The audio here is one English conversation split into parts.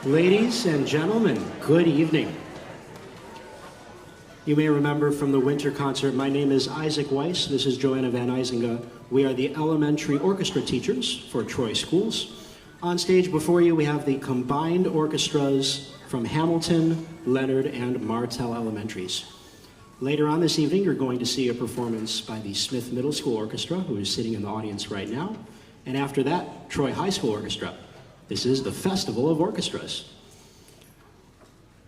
Ladies and gentlemen, good evening. You may remember from the winter concert, my name is Isaac Weiss. This is Joanna Van Isinga. We are the elementary orchestra teachers for Troy Schools. On stage before you, we have the combined orchestras from Hamilton, Leonard, and Martell Elementaries. Later on this evening, you're going to see a performance by the Smith Middle School Orchestra, who is sitting in the audience right now. And after that, Troy High School Orchestra. This is the Festival of Orchestras.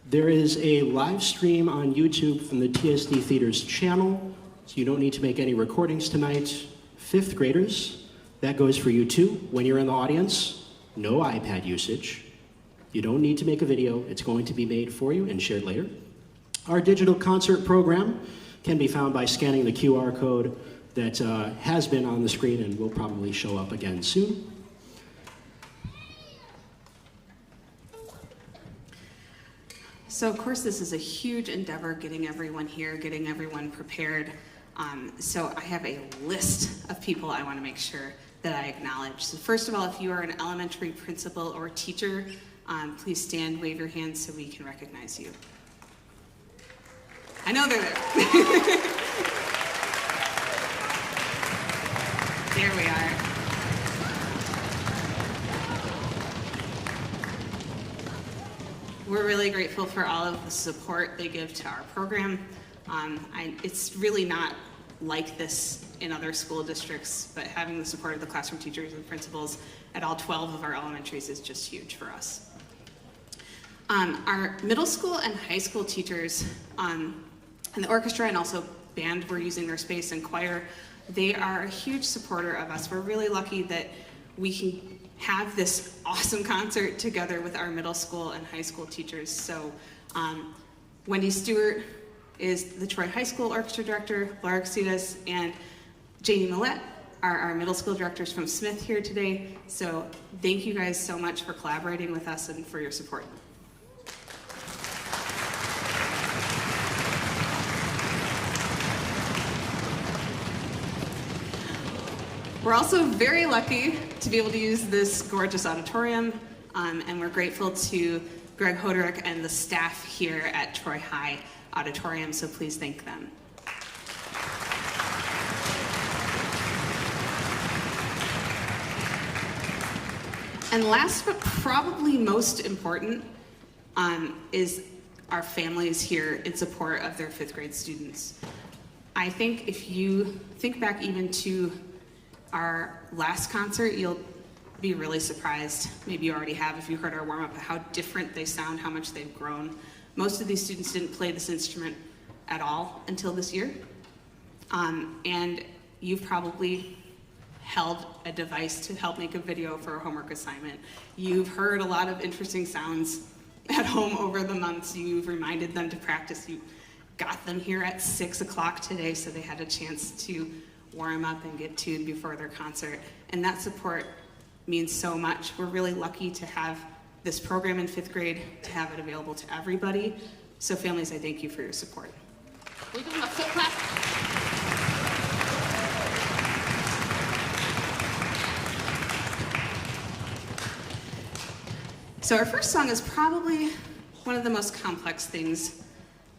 There is a live stream on YouTube from the TSD Theater's channel, so you don't need to make any recordings tonight. Fifth graders, that goes for you too. When you're in the audience, no iPad usage. You don't need to make a video. It's going to be made for you and shared later. Our digital concert program can be found by scanning the QR code that has been on the screen and will probably show up again soon. So of course this is a huge endeavor, getting everyone here, getting everyone prepared. So I have a list of people I want to make sure that I acknowledge. So first of all, if you are an elementary principal or teacher, please stand, wave your hands so we can recognize you. I know they're there. There we are. We're really grateful for all of the support they give to our program. It's really not like this in other school districts, but having the support of the classroom teachers and principals at all 12 of our elementaries is just huge for us. Our middle school and high school teachers and the orchestra and also band, we're using their space, and choir, they are a huge supporter of us. We're really lucky that we can have this awesome concert together with our middle school and high school teachers. So Wendy Stewart is the Troy High School Orchestra Director, Laura Casillas and Janie Millette are our middle school directors from Smith here today. So thank you guys so much for collaborating with us and for your support. We're also very lucky to be able to use this gorgeous auditorium, and we're grateful to Greg Hoderick and the staff here at Troy High Auditorium, so please thank them. And last but probably most important is our families here in support of their fifth grade students. I think if you think back even to our last concert, you'll be really surprised, maybe you already have if you heard our warm-up, how different they sound, how much they've grown. Most of these students didn't play this instrument at all until this year. And you've probably held a device to help make a video for a homework assignment. You've heard a lot of interesting sounds at home over the months. You've reminded them to practice. You got them here at 6 o'clock today so they had a chance to warm up and get tuned before their concert. And that support means so much. We're really lucky to have this program in fifth grade, to have it available to everybody. So families, I thank you for your support. We're doing a full clap. So our first song is probably one of the most complex things,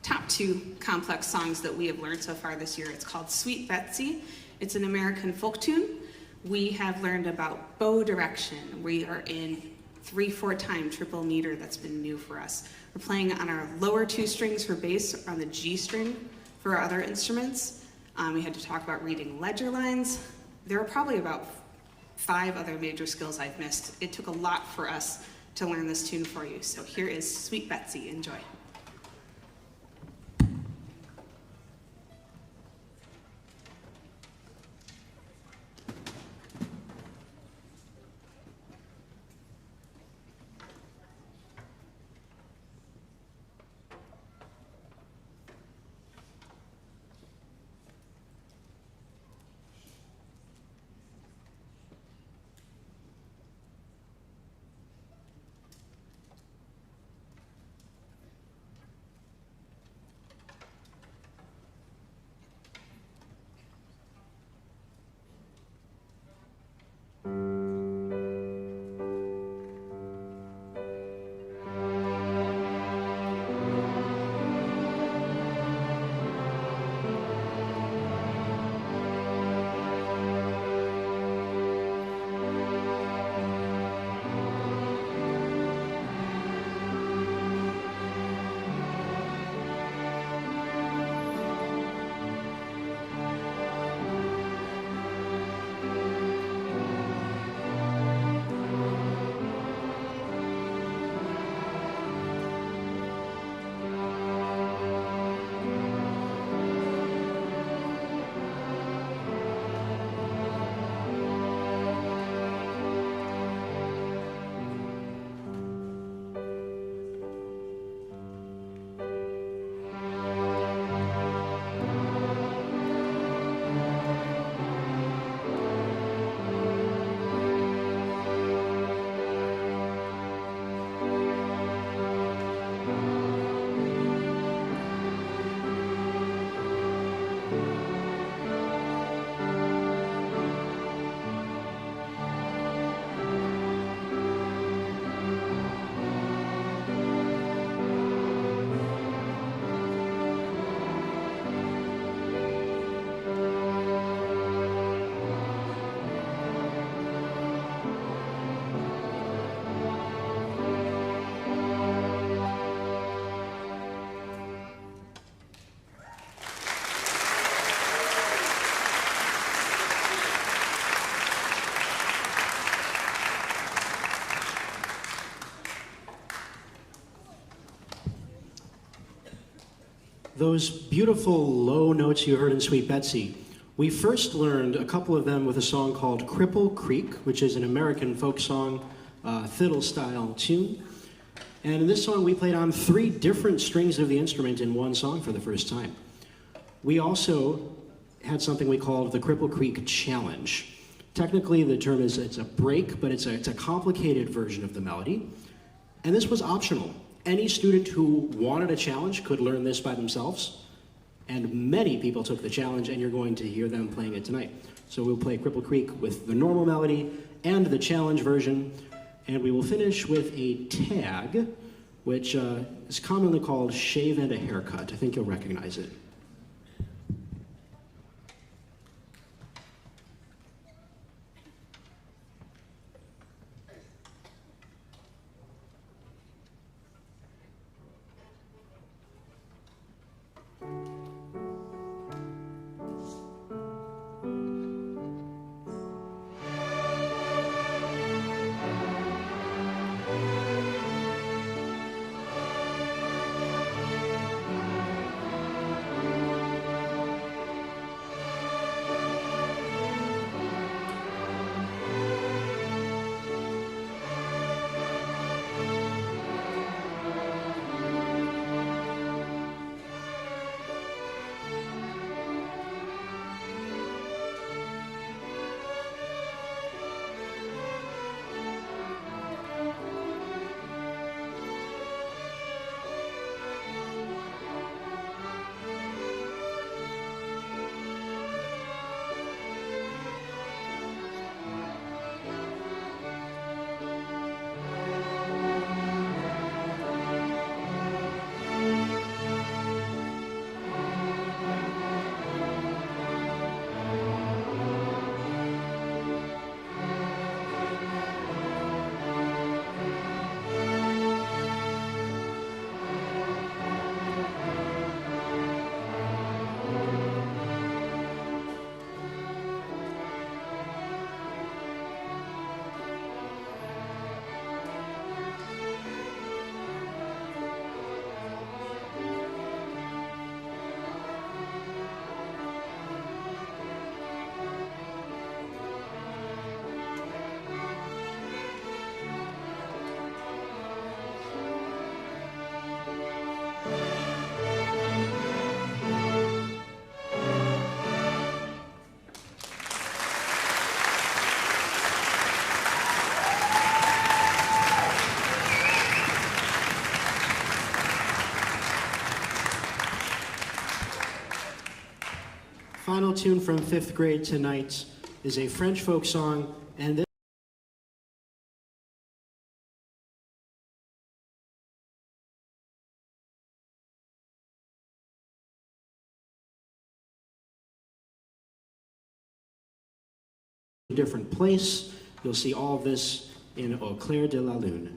top 2 complex songs that we have learned so far this year. It's called Sweet Betsy. It's an American folk tune. We have learned about bow direction. We are in 3/4 time triple meter. That's been new for us. We're playing on our lower 2 strings for bass, or on the G string for our other instruments. We had to talk about reading ledger lines. There are probably about 5 other major skills I've missed. It took a lot for us to learn this tune for you. So here is Sweet Betsy. Enjoy. Those beautiful low notes you heard in Sweet Betsy, we first learned a couple of them with a song called Cripple Creek, which is an American folk song, fiddle-style tune. And in this song, we played on 3 different strings of the instrument in one song for the first time. We also had something we called the Cripple Creek Challenge. Technically, the term is it's a break, but it's a complicated version of the melody. And this was optional. Any student who wanted a challenge could learn this by themselves, and many people took the challenge, and you're going to hear them playing it tonight. So we'll play Cripple Creek with the normal melody and the challenge version, and we will finish with a tag, which is commonly called Shave and a Haircut. I think you'll recognize it. Final tune from 5th grade tonight is a French folk song, and this is a different place. You'll see all of this in Au clair de la lune.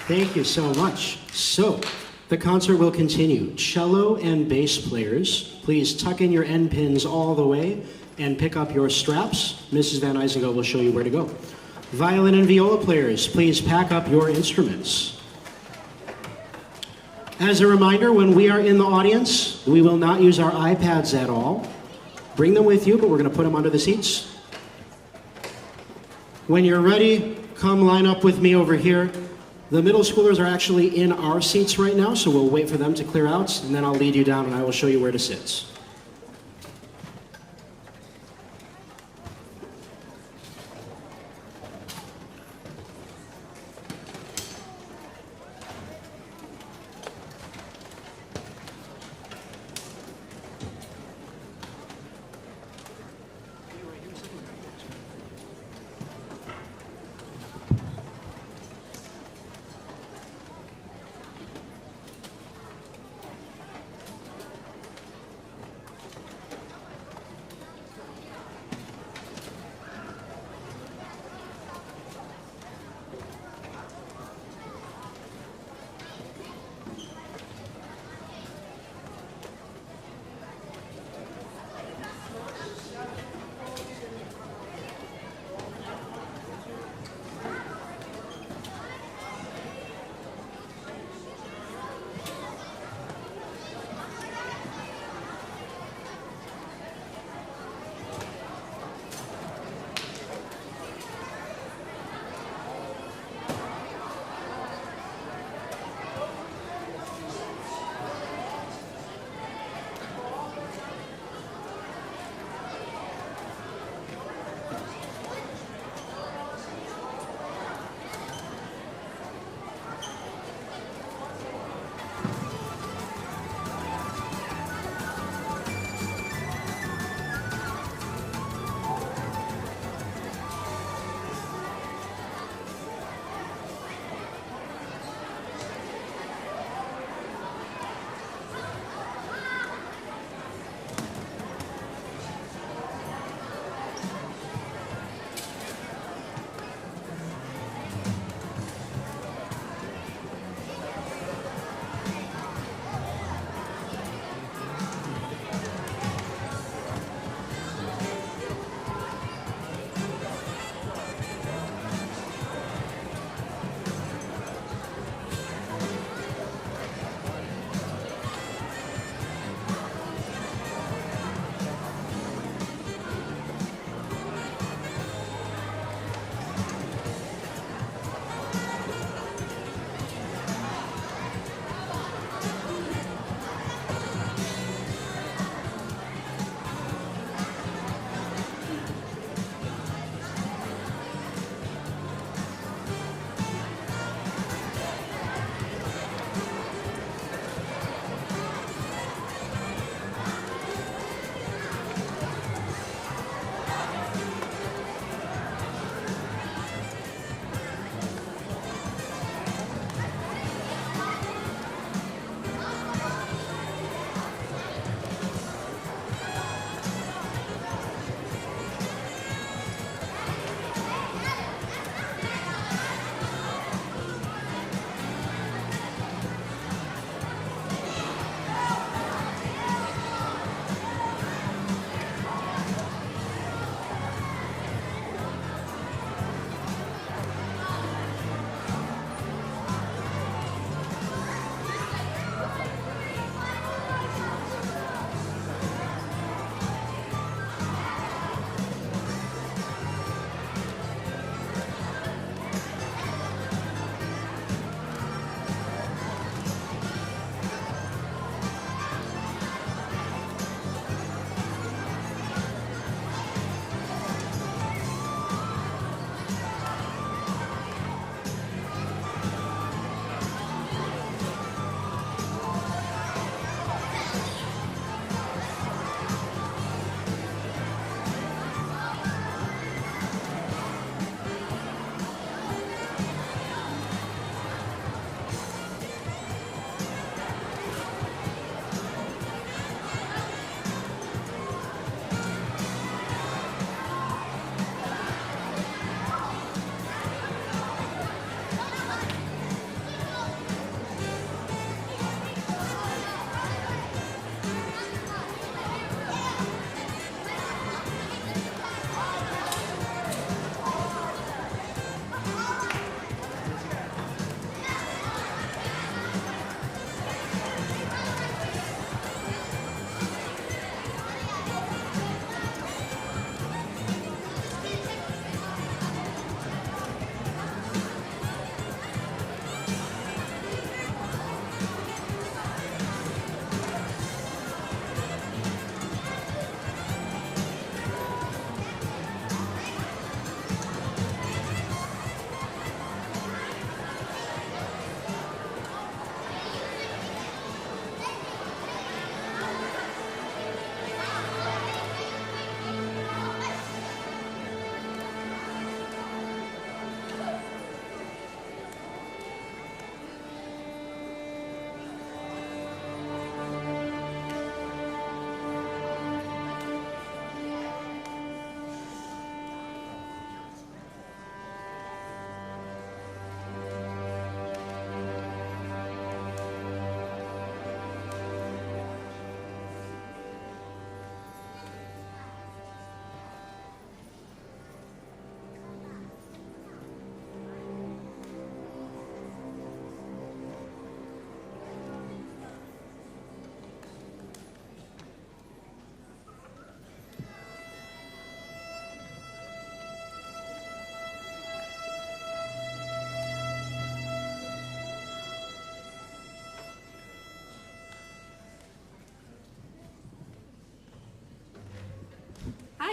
Thank you so much. So, the concert will continue. Cello and bass players, please tuck in your end pins all the way and pick up your straps. Mrs. Van Uysinga will show you where to go. Violin and viola players, please pack up your instruments. As a reminder, when we are in the audience, we will not use our iPads at all. Bring them with you, but we're going to put them under the seats. When you're ready, come line up with me over here. The middle schoolers are actually in our seats right now, so we'll wait for them to clear out, and then I'll lead you down and I will show you where to sit.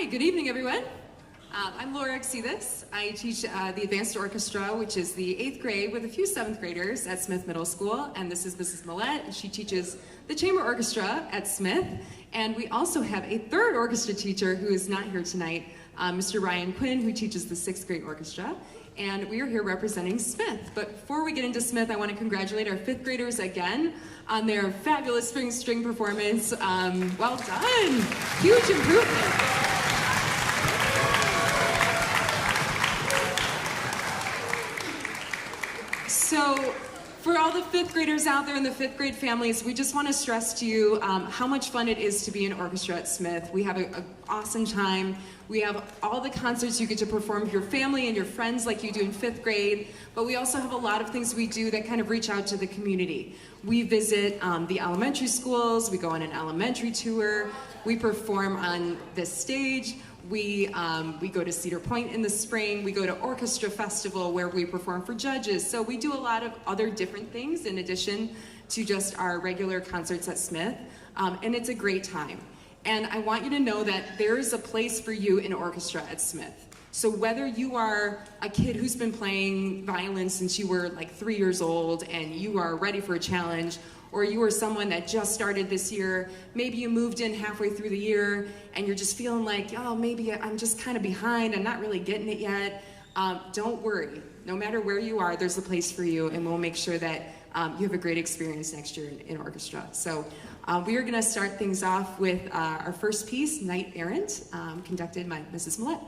Hi, good evening, everyone. I'm Laura Exidis. I teach the Advanced Orchestra, which is the 8th grade with a few 7th graders at Smith Middle School. And this is Mrs. Millette, and she teaches the Chamber Orchestra at Smith. And we also have a 3rd orchestra teacher who is not here tonight, Mr. Ryan Quinn, who teaches the 6th grade orchestra. And we are here representing Smith. But before we get into Smith, I want to congratulate our 5th graders again on their fabulous spring string performance. Well done. Huge improvement. So for all the 5th graders out there in the 5th grade families, we just want to stress to you how much fun it is to be in orchestra at Smith. We have an awesome time. We have all the concerts you get to perform with your family and your friends like you do in 5th grade, but we also have a lot of things we do that kind of reach out to the community. We visit the elementary schools, we go on an elementary tour, we perform on this stage, we go to Cedar Point in the spring, we go to Orchestra Festival where we perform for judges. So we do a lot of other different things in addition to just our regular concerts at Smith, and it's a great time. And I want you to know that there is a place for you in orchestra at Smith. So whether you are a kid who's been playing violin since you were like 3 years old and you are ready for a challenge, or you are someone that just started this year, maybe you moved in halfway through the year and you're just feeling like, oh, maybe I'm just kind of behind, I'm not really getting it yet. Don't worry. No matter where you are, there's a place for you, and we'll make sure that you have a great experience next year in orchestra. So we are going to start things off with our first piece, Knight Errant, conducted by Mrs. Millette.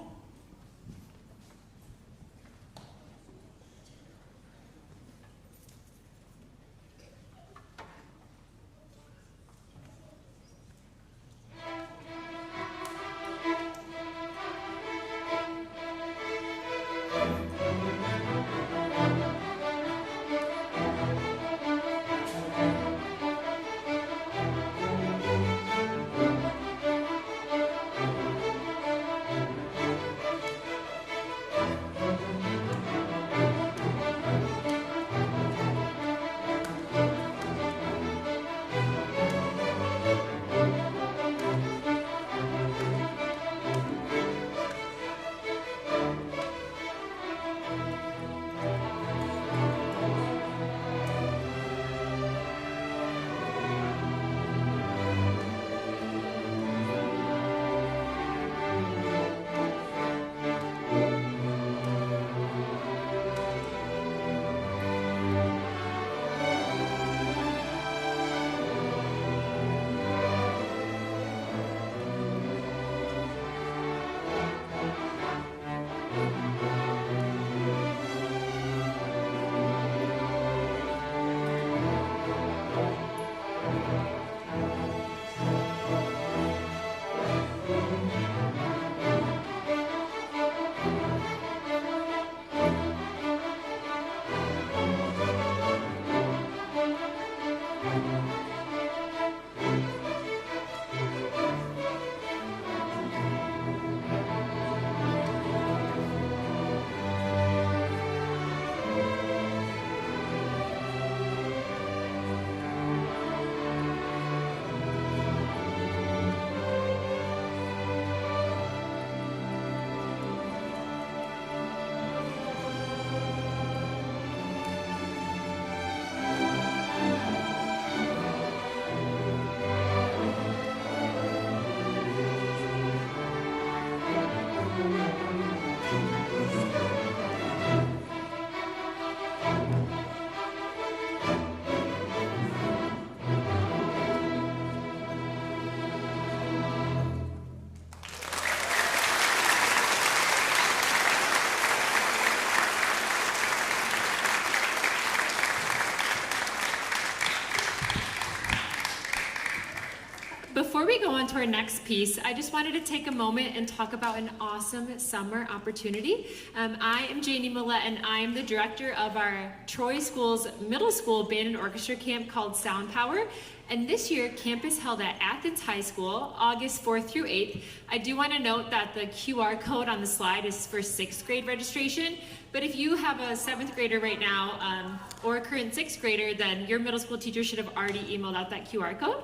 Before we go on to our next piece, I just wanted to take a moment and talk about an awesome summer opportunity. I am Janie Millette, and I am the director of our Troy School's middle school band and orchestra camp called Sound Power. And this year, camp is held at Athens High School, August 4th through 8th. I do want to note that the QR code on the slide is for 6th grade registration. But if you have a 7th grader right now, or a current 6th grader, then your middle school teacher should have already emailed out that QR code.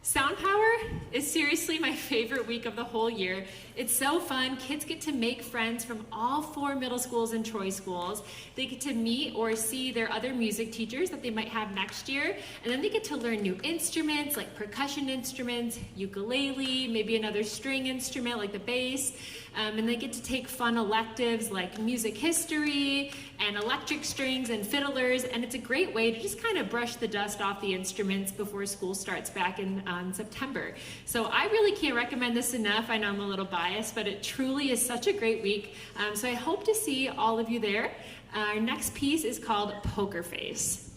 Sound Power is seriously my favorite week of the whole year. It's so fun. Kids get to make friends from all 4 middle schools and Troy schools. They get to meet or see their other music teachers that they might have next year. And then they get to learn new instruments like percussion instruments, ukulele, maybe another string instrument like the bass. And they get to take fun electives like music history and electric strings and fiddlers. And it's a great way to just kind of brush the dust off the instruments before school starts back in September. So I really can't recommend this enough. I know I'm a little biased, but it truly is such a great week. So I hope to see all of you there. Our next piece is called Poker Face.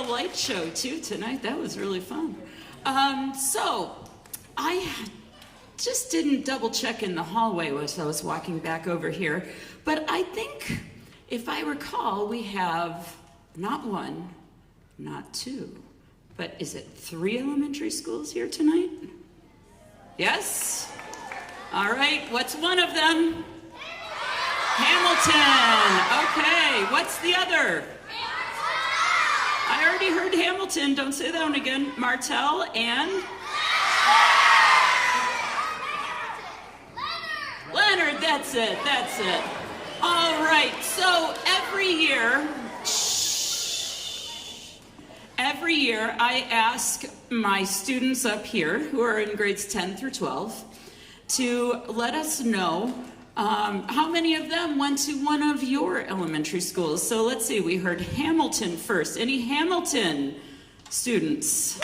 light show too tonight. That was really fun. So I just didn't double check in the hallway as I was walking back over here, but I think, if I recall, we have not one, not two, but is it 3 elementary schools here tonight? Yes? All right, what's one of them? Hamilton. Okay, what's the other? I already heard Hamilton. Don't say that one again. Martell and? Leonard, that's it, that's it. All right, so every year I ask my students up here, who are in grades 10 through 12, to let us know how many of them went to one of your elementary schools. So let's see, we heard Hamilton first. Any Hamilton students?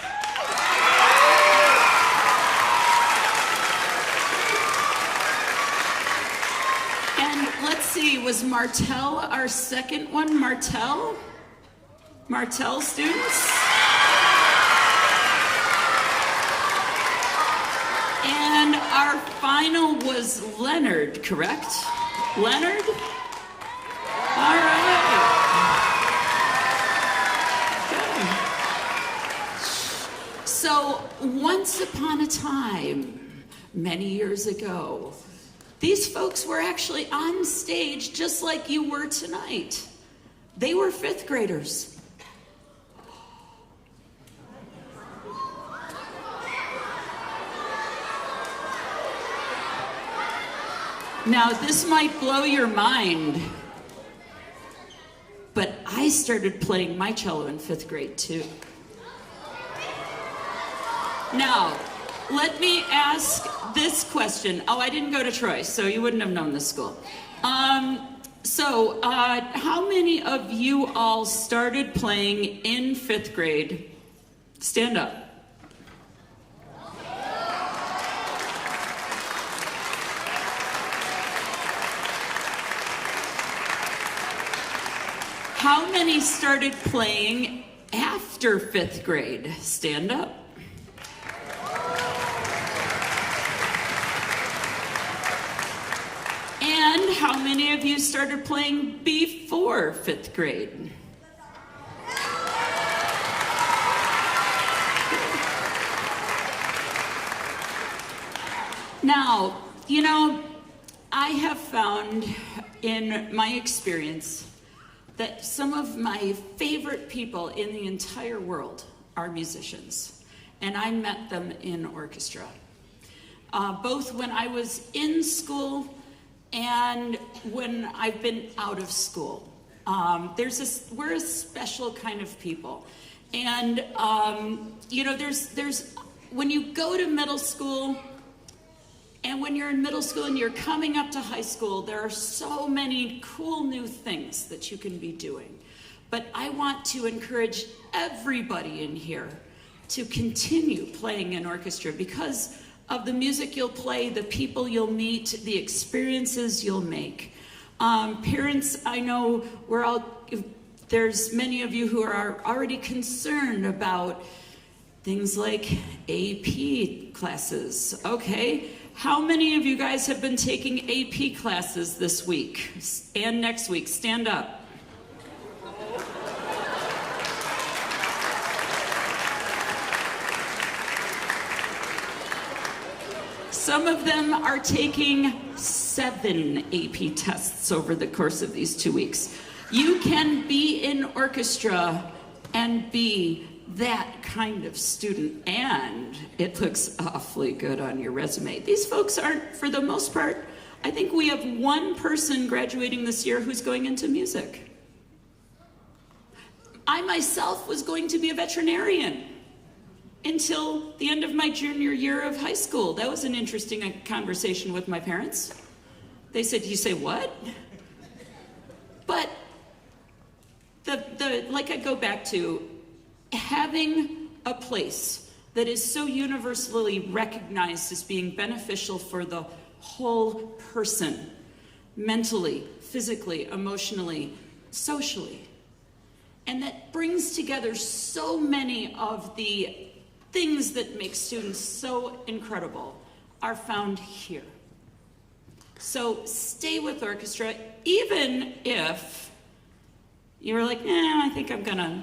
And let's see, was Martell our second one? Martell? Martell students? And our final was Leonard, correct? Leonard? All right. Good. So, once upon a time, many years ago, these folks were actually on stage just like you were tonight. They were 5th graders. Now, this might blow your mind, but I started playing my cello in 5th grade too. Now, let me ask this question. Oh, I didn't go to Troy, so you wouldn't have known this school. How many of you all started playing in 5th grade? Stand up. How many started playing after 5th grade? Stand up. And how many of you started playing before 5th grade? Now, you know, I have found in my experience that some of my favorite people in the entire world are musicians, and I met them in orchestra, both when I was in school and when I've been out of school. We're a special kind of people, and you know, there's when you go to middle school. And when you're in middle school and you're coming up to high school, there are so many cool new things that you can be doing. But I want to encourage everybody in here to continue playing in orchestra because of the music you'll play, the people you'll meet, the experiences you'll make. Parents, I know there's many of you who are already concerned about things like AP classes, okay? How many of you guys have been taking AP classes this week and next week? Stand up. Some of them are taking 7 AP tests over the course of these 2 weeks. You can be in orchestra and be that kind of student, and it looks awfully good on your resume. These folks aren't, for the most part, I think we have 1 person graduating this year who's going into music. I myself was going to be a veterinarian until the end of my junior year of high school. That was an interesting conversation with my parents. They said, "You say what?" But like I go back to, having a place that is so universally recognized as being beneficial for the whole person, mentally, physically, emotionally, socially, and that brings together so many of the things that make students so incredible are found here. So stay with orchestra, even if you're like, I think I'm gonna,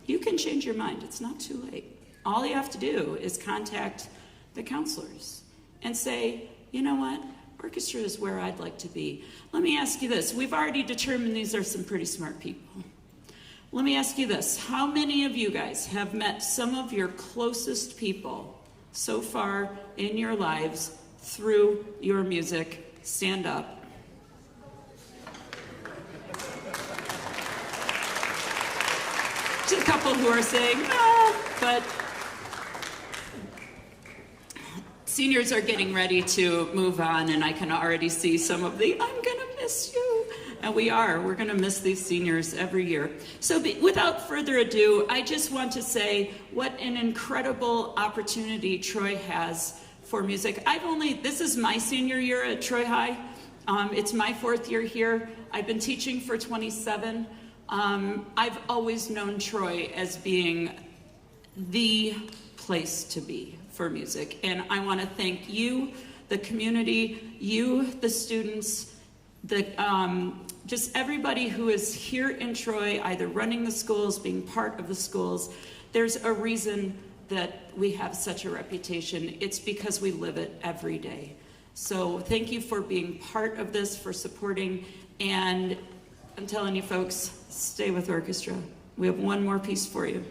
you can change your mind. It's not too late. All you have to do is contact the counselors and say, you know what, orchestra is where I'd like to be. Let me ask you this. We've already determined these are some pretty smart people. Let me ask you this. How many of you guys have met some of your closest people so far in your lives through your music? Stand up. Just a couple who are saying, but seniors are getting ready to move on, and I can already see some of the, I'm gonna miss you. And we're gonna miss these seniors every year. So without further ado, I just want to say what an incredible opportunity Troy has for music. This is my senior year at Troy High. It's my 4th year here. I've been teaching for 27. I've always known Troy as being the place to be for music. And I want to thank you, the community, you, the students, just everybody who is here in Troy, either running the schools, being part of the schools. There's a reason that we have such a reputation. It's because we live it every day. So thank you for being part of this, for supporting, and I'm telling you folks, stay with orchestra. We have one more piece for you.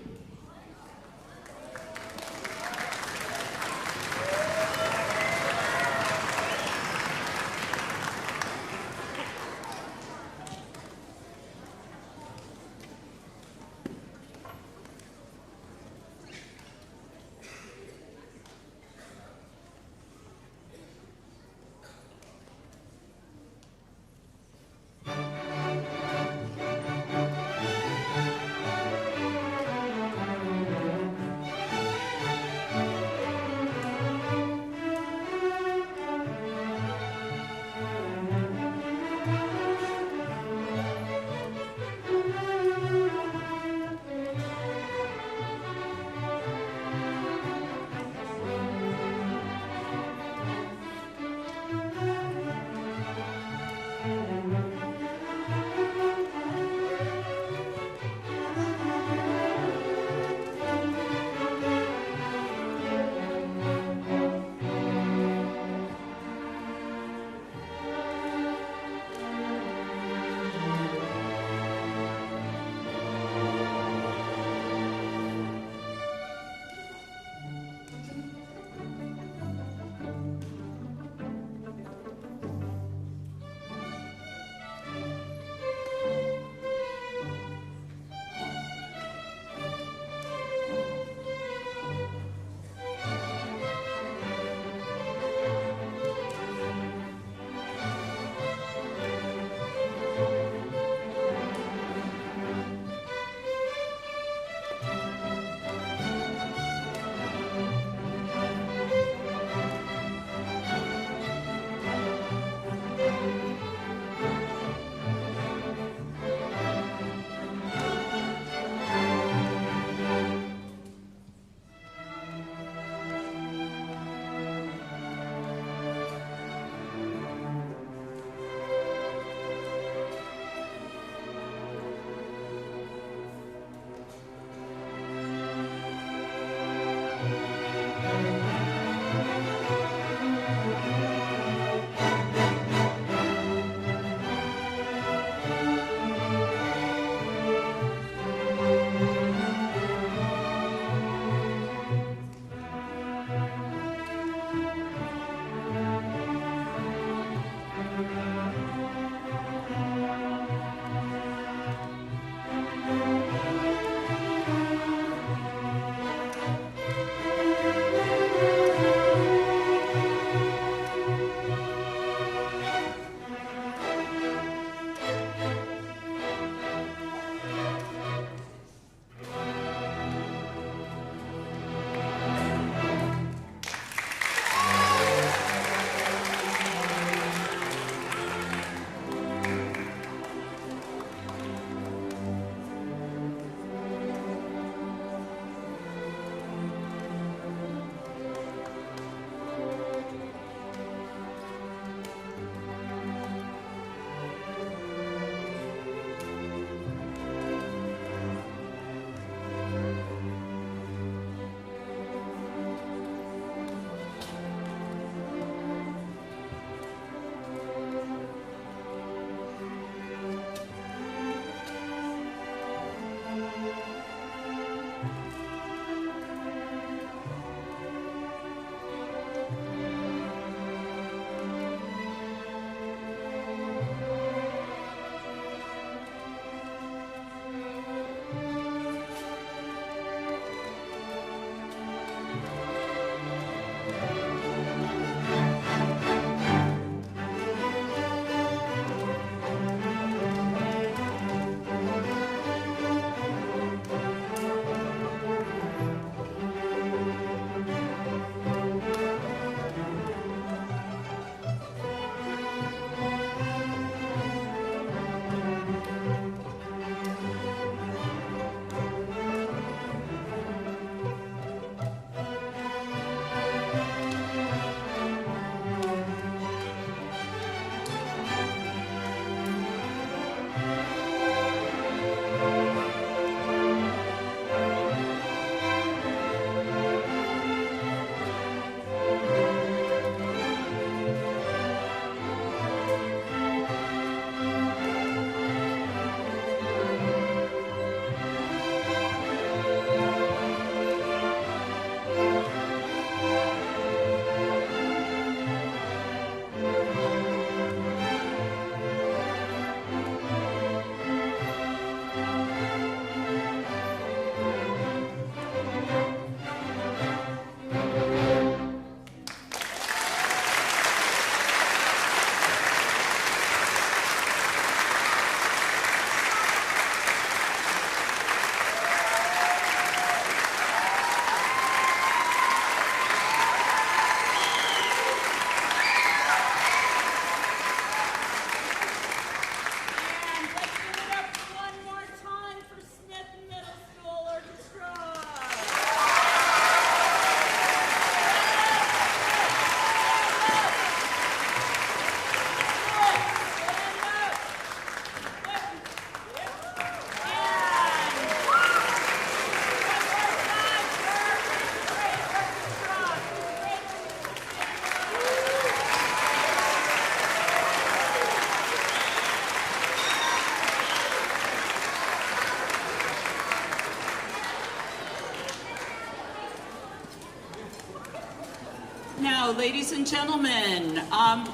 Now, ladies and gentlemen,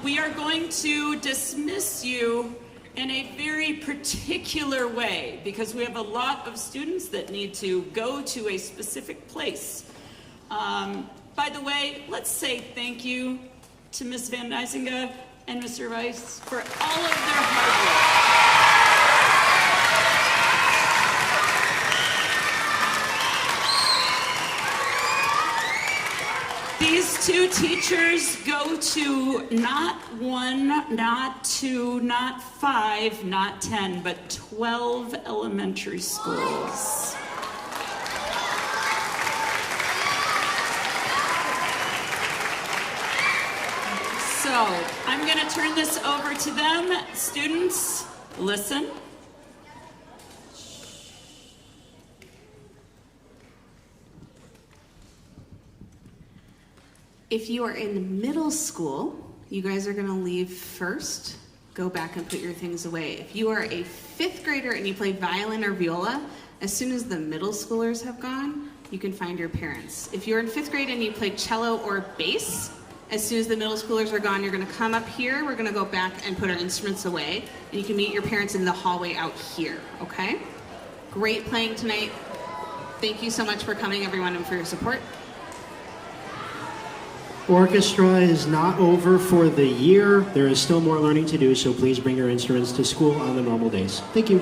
we are going to dismiss you in a very particular way because we have a lot of students that need to go to a specific place. By the way, let's say thank you to Ms. Van Uysinga and Mr. Weiss for all of their hard work. These two teachers go to not 1, not 2, not 5, not 10, but 12 elementary schools. So I'm going to turn this over to them. Students, listen. If you are in middle school, you guys are going to leave first. Go back and put your things away. If you are a 5th grader and you play violin or viola, as soon as the middle schoolers have gone, you can find your parents. If you're in 5th grade and you play cello or bass, as soon as the middle schoolers are gone, you're going to come up here. We're going to go back and put our instruments away. And you can meet your parents in the hallway out here, okay? Great playing tonight. Thank you so much for coming, everyone, and for your support. Orchestra is not over for the year. There is still more learning to do, so please bring your instruments to school on the normal days. Thank you.